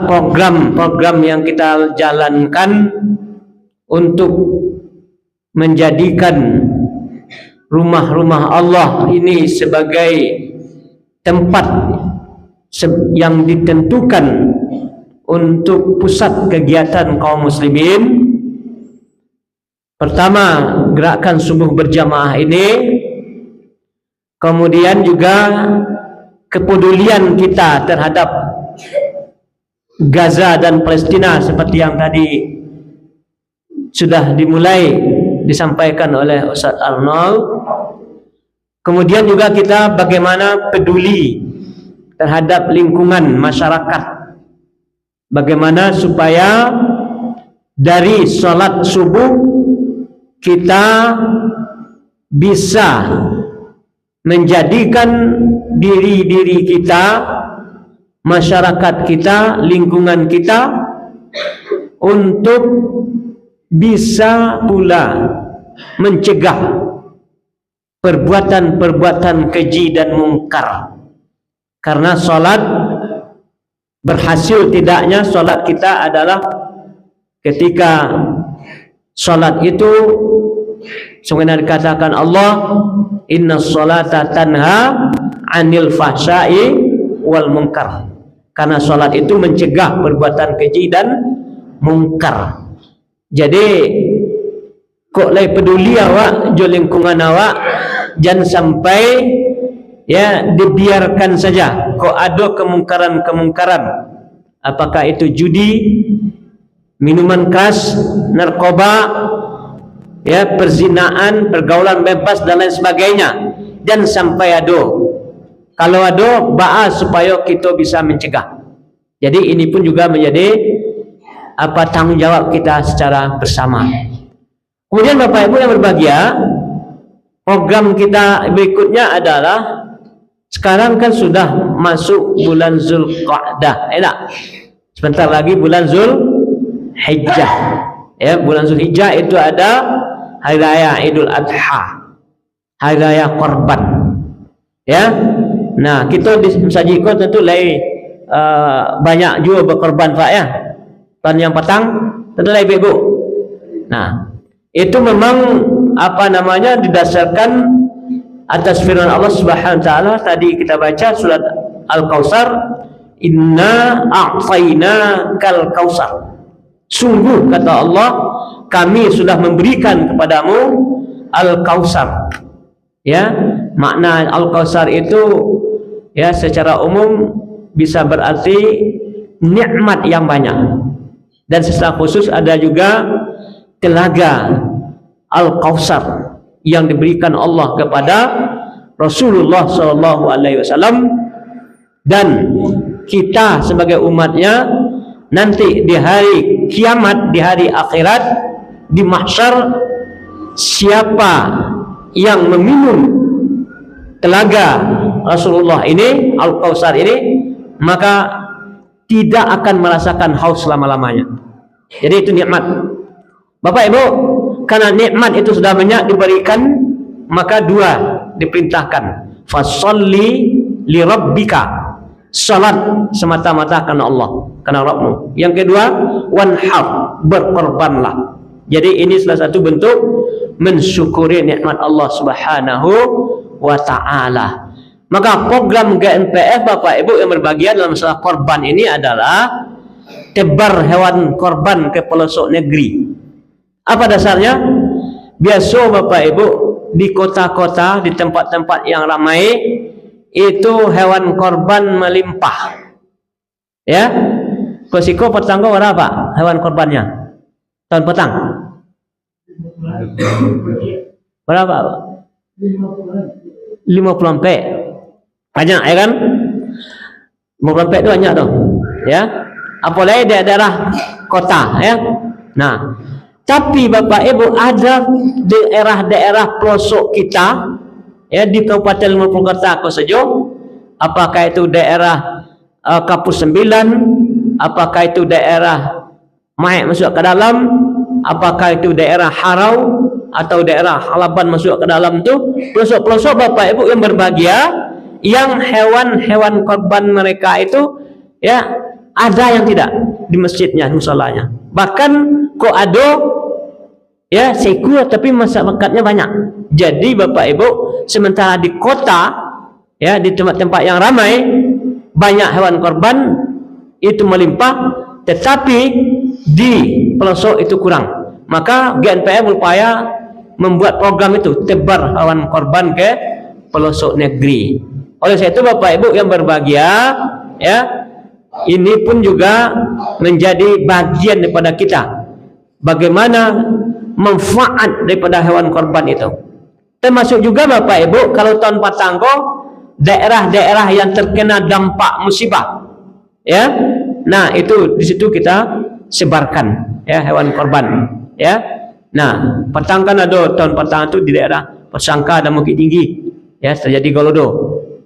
program-program yang kita jalankan untuk menjadikan rumah-rumah Allah ini sebagai tempat yang ditentukan untuk pusat kegiatan kaum muslimin. Pertama, gerakan subuh berjamaah ini, kemudian juga kepedulian kita terhadap Gaza dan Palestina seperti yang tadi sudah dimulai disampaikan oleh Ustaz Arnold. Kemudian juga kita bagaimana peduli terhadap lingkungan masyarakat, bagaimana supaya dari sholat subuh kita bisa menjadikan diri kita, masyarakat kita, lingkungan kita untuk bisa pula mencegah perbuatan-perbuatan keji dan mungkar. Karena sholat, berhasil tidaknya sholat kita adalah ketika sholat itu sebagaimana dikatakan Allah, inna sholata tanha anil fahsya'i wal munkar. Karena sholat itu mencegah perbuatan keji dan mungkar. Jadi kok lay peduli awak jo lingkungan awak, jangan sampai ya dibiarkan saja kok ada kemungkaran-kemungkaran, apakah itu judi, minuman keras, narkoba, ya perzinaan, pergaulan bebas dan lain sebagainya. Jangan sampai ada. Kalau ada, ba'a supaya kita bisa mencegah. Jadi ini pun juga menjadi tanggung jawab kita secara bersama. Kemudian Bapak Ibu yang berbahagia, program kita berikutnya adalah sekarang kan sudah masuk bulan Zulqa'dah, sebentar lagi bulan Zulhijjah. Ya, bulan Zulhijjah itu ada hari raya Idul Adha, hari raya korban. Ya, nah kita di Sajiko tentu banyak juga berkorban Pak ya. Tahun yang petang tentu ibu. Nah, itu memang didasarkan atas firman Allah Subhanahu wa taala. Tadi kita baca surat Al-Kautsar, inna a'tainakal kautsar. Sungguh kata Allah, kami sudah memberikan kepadamu Al-Kautsar. Ya, makna Al-Kautsar itu ya secara umum bisa berarti nikmat yang banyak. Dan secara khusus ada juga telaga Al-Kautsar yang diberikan Allah kepada Rasulullah SAW, dan kita sebagai umatnya nanti di hari kiamat, di hari akhirat, di mahsyar, siapa yang meminum telaga Rasulullah ini, Al-Kautsar ini, maka tidak akan merasakan haus selama-lamanya. Jadi itu nikmat. Bapak Ibu, karena nikmat itu sudah banyak diberikan, maka dua diperintahkan. Fasholli li rabbika, salat semata-mata karena Allah, karena Rabbmu. Yang kedua, wanhar, berkorbanlah. Jadi ini salah satu bentuk mensyukuri nikmat Allah Subhanahu wa taala. Maka program GNPF Bapak Ibu yang berbahagia dalam masalah korban ini adalah tebar hewan korban ke pelosok negeri. Apa dasarnya? Biasa Bapak Ibu di kota-kota, di tempat-tempat yang ramai itu hewan korban melimpah. Ya, Kosiko petangga berapa hewan korbannya tahun petang? Berapa? 50 lampe. Banyak ya kan? 50 lampe itu banyak tuh. Ya. Apalagi daerah kota ya. Nah, tapi Bapak Ibu ada daerah-daerah pelosok kita ya di Kabupaten 50 Kota Kosojo, apakah itu daerah Kapus 9, apakah itu daerah Maek masuk ke dalam, apakah itu daerah Harau atau daerah Halaban masuk ke dalam tuh, pelosok-pelosok Bapak Ibu yang berbahagia, yang hewan-hewan korban mereka itu ya ada yang tidak di masjidnya, musallanya. Bahkan kok ada ya sekuler tapi masyarakatnya banyak. Jadi Bapak Ibu, sementara di kota ya di tempat-tempat yang ramai banyak hewan korban itu melimpah, tetapi di pelosok itu kurang. Maka GNPF berupaya membuat program itu, tebar hewan korban ke pelosok negeri. Oleh sebab itu Bapak Ibu yang berbahagia ya, ini pun juga menjadi bagian daripada kita bagaimana manfaat daripada hewan korban itu. Termasuk juga Bapak Ibu kalau tahun Patangko daerah-daerah yang terkena dampak musibah ya, nah itu di situ kita sebarkan ya hewan korban ya. Nah Patang kan ada tahun Patang itu di daerah Persangka dan Bukit Tinggi ya terjadi Golodo.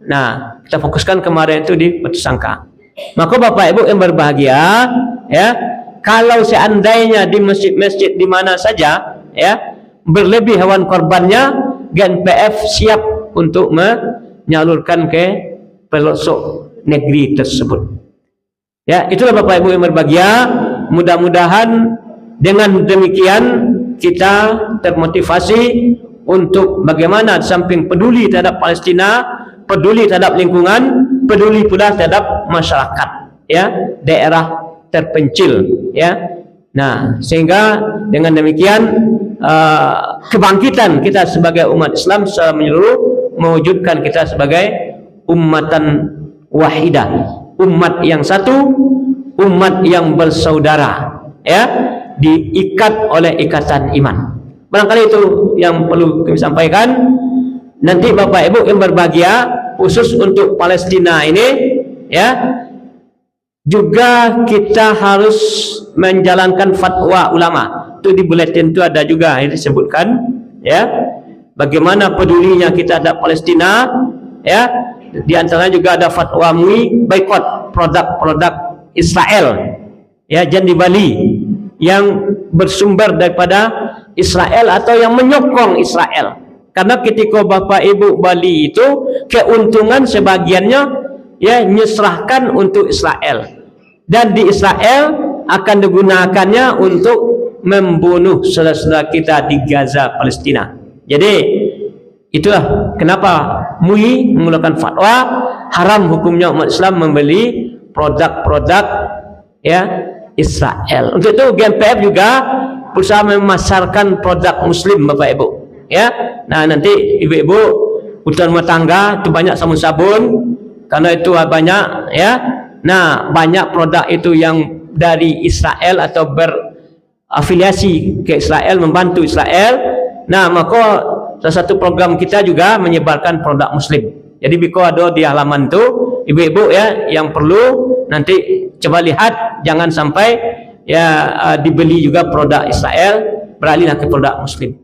Nah kita fokuskan kemarin itu di Persangka. Maka Bapak Ibu yang berbahagia ya, kalau seandainya di masjid-masjid di mana saja ya berlebih hewan korbannya, GNPF siap untuk menyalurkan ke pelosok negeri tersebut. Ya, itulah Bapak Ibu yang berbahagia. Mudah-mudahan dengan demikian kita termotivasi untuk bagaimana samping peduli terhadap Palestina, peduli terhadap lingkungan, peduli pula terhadap masyarakat ya, daerah terpencil ya. Nah, sehingga dengan demikian kebangkitan kita sebagai umat Islam secara menyeluruh mewujudkan kita sebagai ummatan wahidah, umat yang satu, umat yang bersaudara ya, diikat oleh ikatan iman. Barangkali itu yang perlu kami sampaikan. Nanti Bapak Ibu yang berbahagia, khusus untuk Palestina ini ya, juga kita harus menjalankan fatwa ulama. Itu di buletin itu ada juga yang disebutkan ya, bagaimana pedulinya kita terhadap Palestina ya. Di antaranya juga ada fatwa MUI boikot produk-produk Israel ya, jangan dibeli yang bersumber daripada Israel atau yang menyokong Israel. Karena ketika Bapak Ibu Bali itu keuntungan sebagiannya ya nyerahkan untuk Israel, dan di Israel akan digunakannya untuk membunuh saudara-saudara kita di Gaza, Palestina. Jadi itulah kenapa MUI mengeluarkan fatwa haram hukumnya umat Islam membeli produk-produk ya Israel. Untuk itu GNPF juga berusaha memasarkan produk Muslim Bapak Ibu ya. Nah nanti ibu-ibu kebutuhan rumah tangga itu banyak sabun-sabun, karena itu banyak ya. Nah banyak produk itu yang dari Israel atau berafiliasi ke Israel, membantu Israel. Nah maka salah satu program kita juga menyebarkan produk Muslim. Jadi biko ada di halaman itu ibu-ibu ya yang perlu nanti coba lihat, jangan sampai ya dibeli juga produk Israel, beralihlah ke produk Muslim.